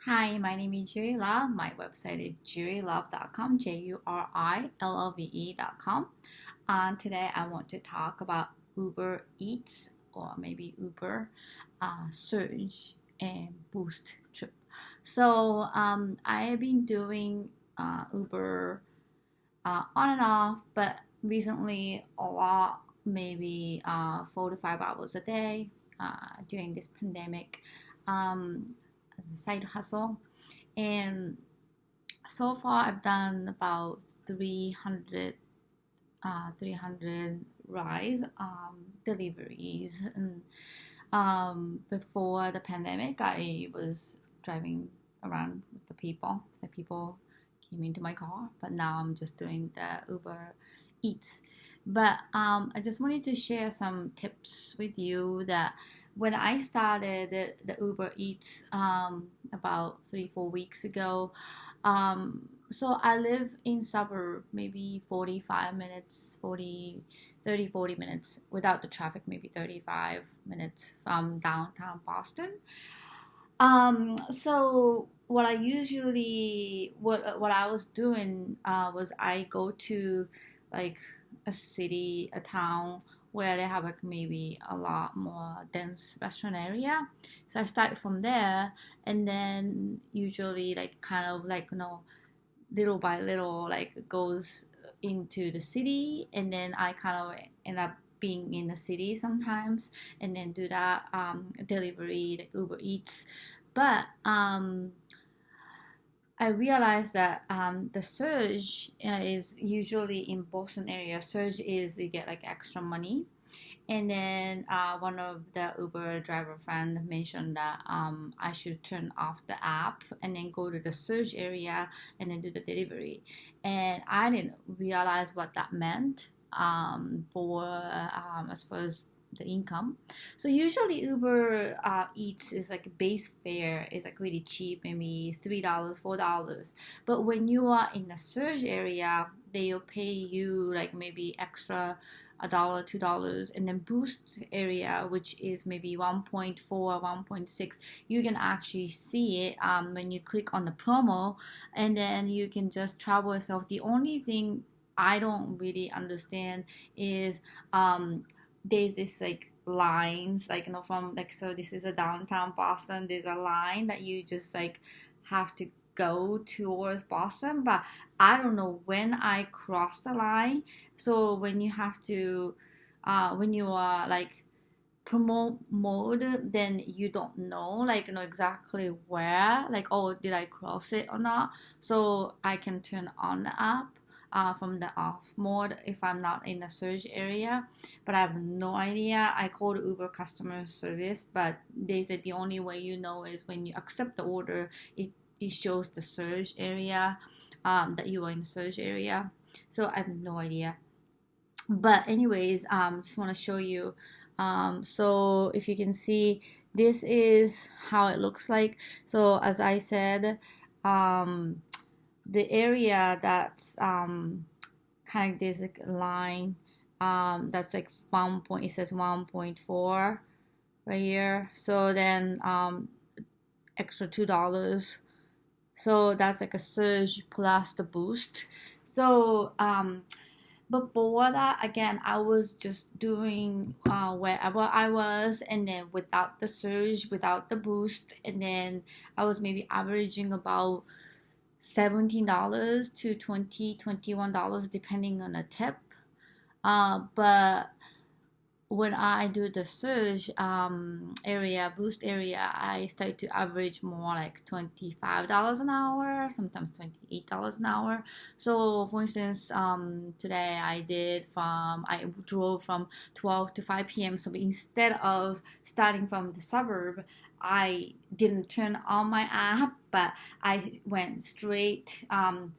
Hi, my name is Jerry Love. My website is jerrylove.com, JURILOVE.com. Today I want to talk about Uber Eats or maybe Uber Surge and Boost trip. I have been doing Uber on and off, but recently a lot, maybe 4 to 5 hours a day during this pandemic as a side hustle. And so far, I've done about 300 rides, deliveries. And before the pandemic, I was driving around with the people. The people came into my car, but now I'm just doing the Uber Eats. But I just wanted to share some tips with you that when I started the Uber Eats about 3 4 weeks ago, so I live in suburb, maybe 45 minutes, 40 minutes without the traffic, maybe 35 minutes from downtown Boston. So what I was doing was I go to like a city, a town where they have like maybe a lot more dense restaurant area. So I start from there, and then usually like kind of like little by little like goes into the city, and then I kind of end up being in the city sometimes, and then do that delivery like Uber Eats. But I realized that the surge is usually in Boston area. Surge is you get like extra money, and then one of the Uber driver friend mentioned that I should turn off the app and then go to the search area and then do the delivery. And I didn't realize what that meant for as far as the income. So usually Uber Eats is like base fare is like really cheap, maybe $3, $4. But when you are in the search area, they'll pay you like maybe extra $1, $2, and then boost area, which is maybe 1.4, 1.6. You can actually see it when you click on the promo, and then you can just travel yourself. The only thing I don't really understand is there's this like lines like from like, so this is a downtown Boston, there's a line that you just like have to go towards Boston, but I don't know when I cross the line. So when you have to when you are like promote mode, then you don't know like exactly where, like, oh, did I cross it or not. So I can turn on the app from the off mode if I'm not in the search area, but I have no idea. I called Uber customer service, but they said the only way you know is when you accept the order, it shows the search area, that you are in the search area. So I have no idea. But anyways, just want to show you. So if you can see, this is how it looks like. So as I said, the area that's kind of this like line, that's like 1 point, it says 1.4 right here. So then extra $2. So that's like a surge plus the boost. So before that, again, I was just doing wherever I was, and then without the surge, without the boost, and then I was maybe averaging about $17 to $21 depending on the tip. But when I do the surge area, boost area, I start to average more like $25 an hour, sometimes $28 an hour. So for instance, today I drove from 12 to 5 p.m. So instead of starting from the suburb, I didn't turn on my app, but I went straight on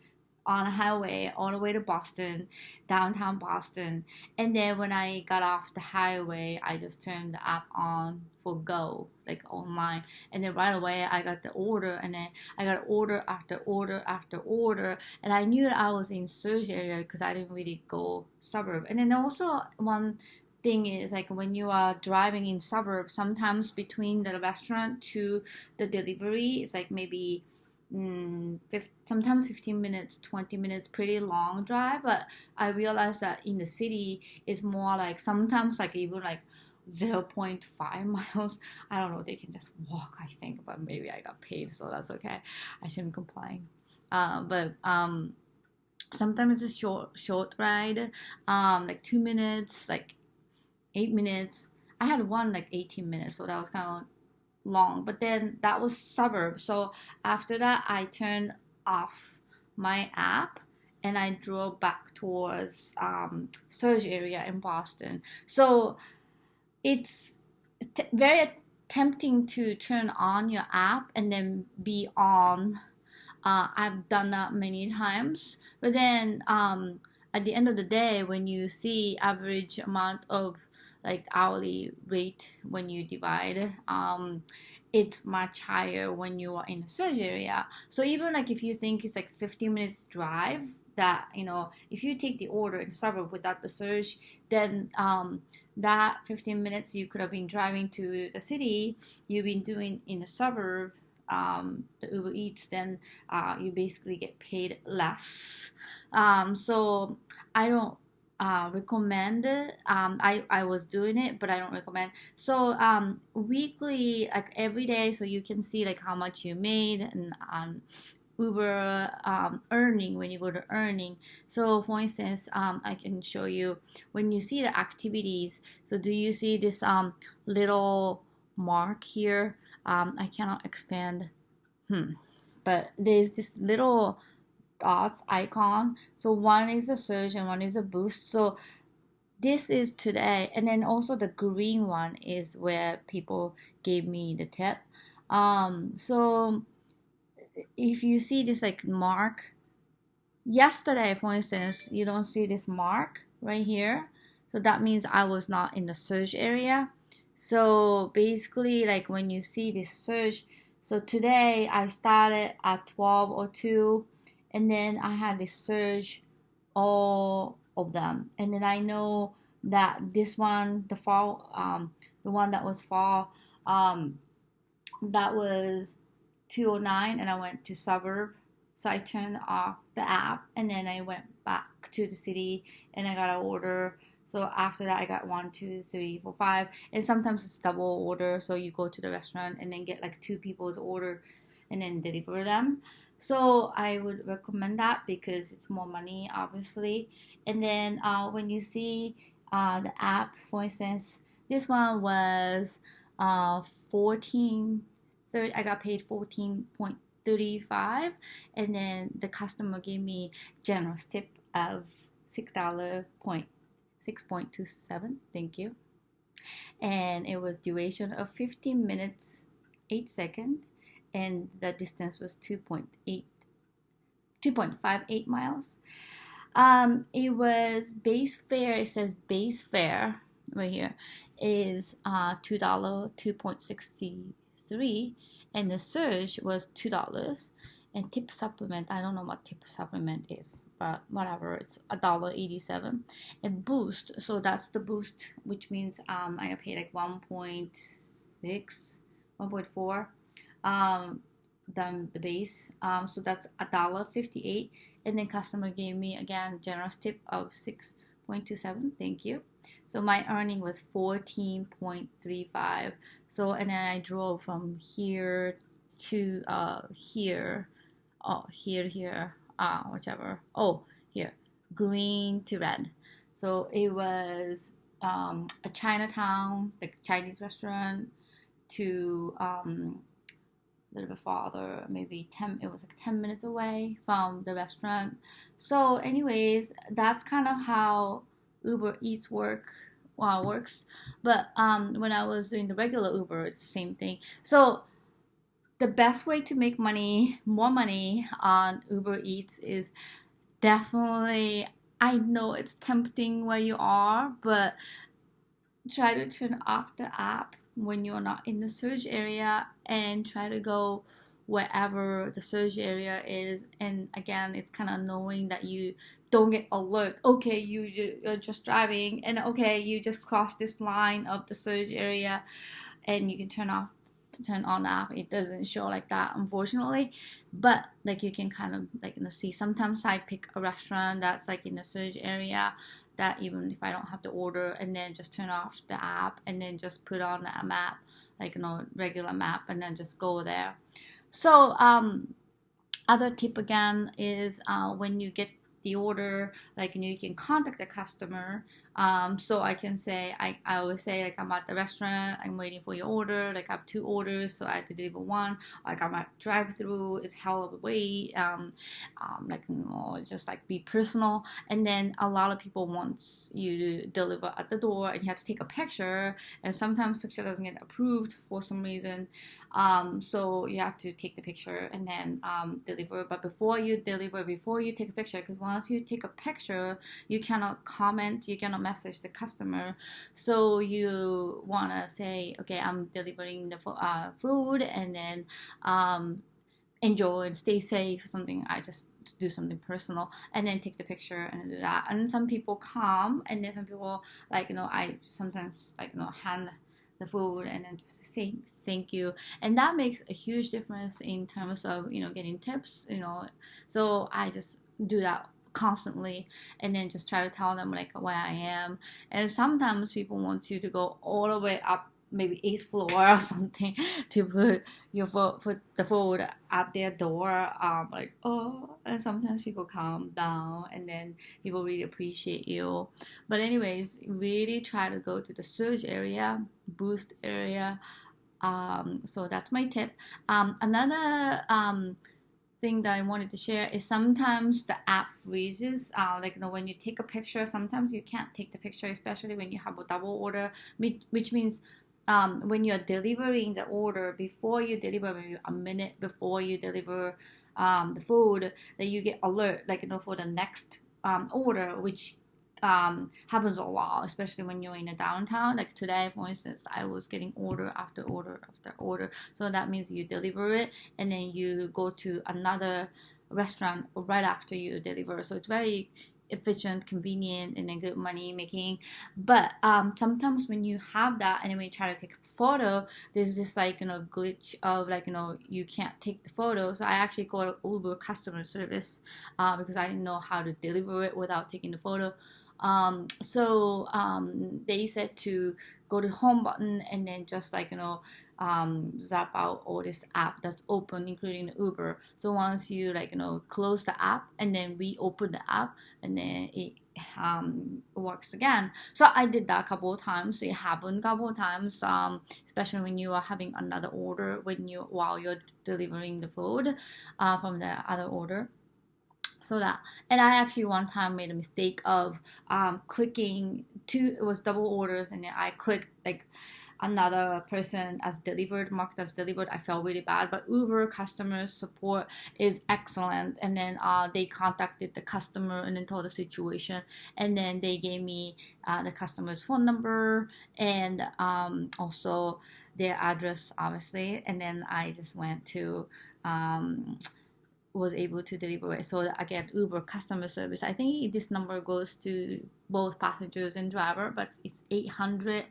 a highway all the way to Boston, downtown Boston. And then when I got off the highway, I just turned the app on for Go, like online. And then right away, I got the order, and then I got order after order after order. And I knew that I was in surge area because I didn't really go suburb. And then also one thing is like when you are driving in suburbs, sometimes between the restaurant to the delivery, it's like maybe sometimes 15 minutes, 20 minutes, pretty long drive. But I realized that in the city, it's more like sometimes like even like 0.5 miles. I don't know, they can just walk, I think, but maybe I got paid, so that's okay. I shouldn't complain. But sometimes it's a short ride, like 2 minutes, like 8 minutes. I had one like 18 minutes, so that was kind of long. But then that was suburb. So after that, I turned off my app and I drove back towards Surge area in Boston. So it's very tempting to turn on your app and then be on. I've done that many times, but then at the end of the day, when you see average amount of like hourly rate when you divide, it's much higher when you are in a surge area. So even like if you think it's like 15 minutes drive, that if you take the order in suburb without the surge, then that 15 minutes you could have been driving to the city, you've been doing in the suburb, the Uber Eats, then you basically get paid less. So I don't recommend it. I was doing it, but I don't recommend. So weekly, like every day, so you can see like how much you made and Uber earning when you go to earning. So for instance, I can show you when you see the activities. So do you see this little mark here? I cannot expand, but there's this little dots icon. So one is a surge and one is a boost. So this is today, and then also the green one is where people gave me the tip. So if you see this like mark, yesterday for instance, you don't see this mark right here, so that means I was not in the surge area. So basically, like when you see this surge, so today I started at 12:02, and then I had this surge, all of them, and then I know that this one, the fall, the one that was fall, that was 2:09, and I went to suburb. So I turned off the app, and then I went back to the city, and I got an order. So after that, I got 1, 2, 3, 4, 5, and sometimes it's double order. So you go to the restaurant and then get like 2 people's order, and then deliver them. So I would recommend that because it's more money, obviously. And then when you see the app, for instance, this one was 14. I got paid 14.35, and then the customer gave me generous tip of $6.27. Thank you. And it was duration of 15 minutes 8 seconds, and the distance was 2.58 miles. It was base fare. It says base fare right here is $2, 2.63, and the surge was $2. And tip supplement, I don't know what tip supplement is, but whatever, it's $1.87. And boost, so that's the boost, which means I got paid like 1.6, 1.4, the base, so that's $1.58. And then customer gave me again generous tip of 6.27. Thank you. So my earning was 14.35. So, and then I drove from here to here, whichever. Oh, here, green to red. So it was a Chinatown, like Chinese restaurant, to a little bit farther, maybe 10. It was like 10 minutes away from the restaurant. So, anyways, that's kind of how Uber Eats works. But when I was doing the regular Uber, it's the same thing. So the best way to make money, more money on Uber Eats is definitely, I know it's tempting where you are, but try to turn off the app when you're not in the surge area and try to go wherever the surge area is. And again, it's kind of knowing that you don't get alert. Okay, you're just driving, and okay, you just crossed this line of the surge area, and you can turn on the app. It doesn't show like that, unfortunately, but like you can kind of like see. Sometimes I pick a restaurant that's like in the surge area, that even if I don't have the order, and then just turn off the app and then just put on a map, like regular map, and then just go there. So other tip again is when you get the order, like you can contact the customer. So I can say, I always say, like, I'm at the restaurant, I'm waiting for your order, like I have 2 orders, so I have to deliver one. Like I'm at drive-through, it's hell of a wait. Like just like be personal. And then a lot of people want you to deliver at the door, and you have to take a picture, and sometimes picture doesn't get approved for some reason. So you have to take the picture and then deliver. But before you deliver, before you take a picture, because once you take a picture, you cannot comment, you cannot message the customer. So you want to say, okay, I'm delivering the food, and then enjoy and stay safe, something. I just do something personal, and then take the picture and do that. And some people come, and then some people, like, I sometimes, like, hand the food and then just say thank you, and that makes a huge difference in terms of getting tips. So I just do that constantly, and then just try to tell them like where I am. And sometimes people want you to go all the way up, maybe 8th floor or something, to put the food at their door. Like, oh, and sometimes people come down, and then people really appreciate you. But anyways, really try to go to the surge area, boost area. So that's my tip. Another thing that I wanted to share is sometimes the app freezes. Like, when you take a picture, sometimes you can't take the picture, especially when you have a double order, which means when you're delivering the order, before you deliver, maybe a minute before you deliver the food, that you get alert, like, for the next order, which happens a lot, especially when you're in a downtown. Like today, for instance, I was getting order after order after order. So that means you deliver it, and then you go to another restaurant right after you deliver. So it's very efficient, convenient, and then good money making. But sometimes when you have that, and then when you try to take a photo, there's this like glitch of like you can't take the photo. So I actually called Uber customer service because I didn't know how to deliver it without taking the photo. So they said to go to home button, and then just like zap out all this app that's open, including the Uber. So once you close the app and then reopen the app, and then it works again. So I did that a couple of times. It happened a couple of times, especially when you are having another order while you're delivering the food from the other order. So that, and I actually one time made a mistake of clicking it was double orders, and then I clicked like another person as delivered, marked as delivered. I felt really bad, but Uber customer support is excellent, and then they contacted the customer and then told the situation, and then they gave me the customer's phone number and also their address, obviously, and then I just went to was able to deliver it. So again, Uber customer service, I think this number goes to both passengers and driver, but it's 800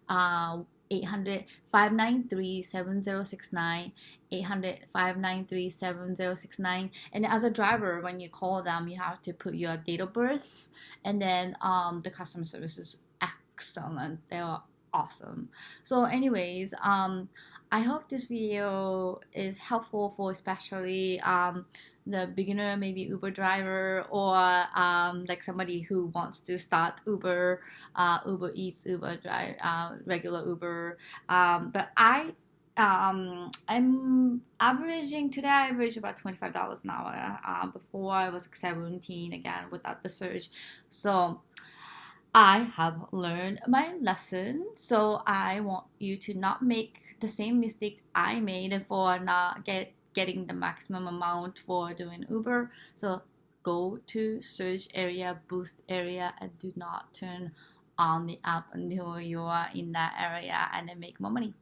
593 7069, 800 593 7069. And as a driver, when you call them, you have to put your date of birth, and then the customer service is excellent. They are awesome. So anyways, I hope this video is helpful for especially the beginner, maybe Uber driver, or like somebody who wants to start Uber, Uber Eats, Uber Drive, regular Uber. But I'm averaging today. I average about $25 an hour. Before I was like 17 again without the surge. So I have learned my lesson, so I want you to not make the same mistake I made for not getting the maximum amount for doing Uber. So go to surge area, boost area, and do not turn on the app until you are in that area, and then make more money.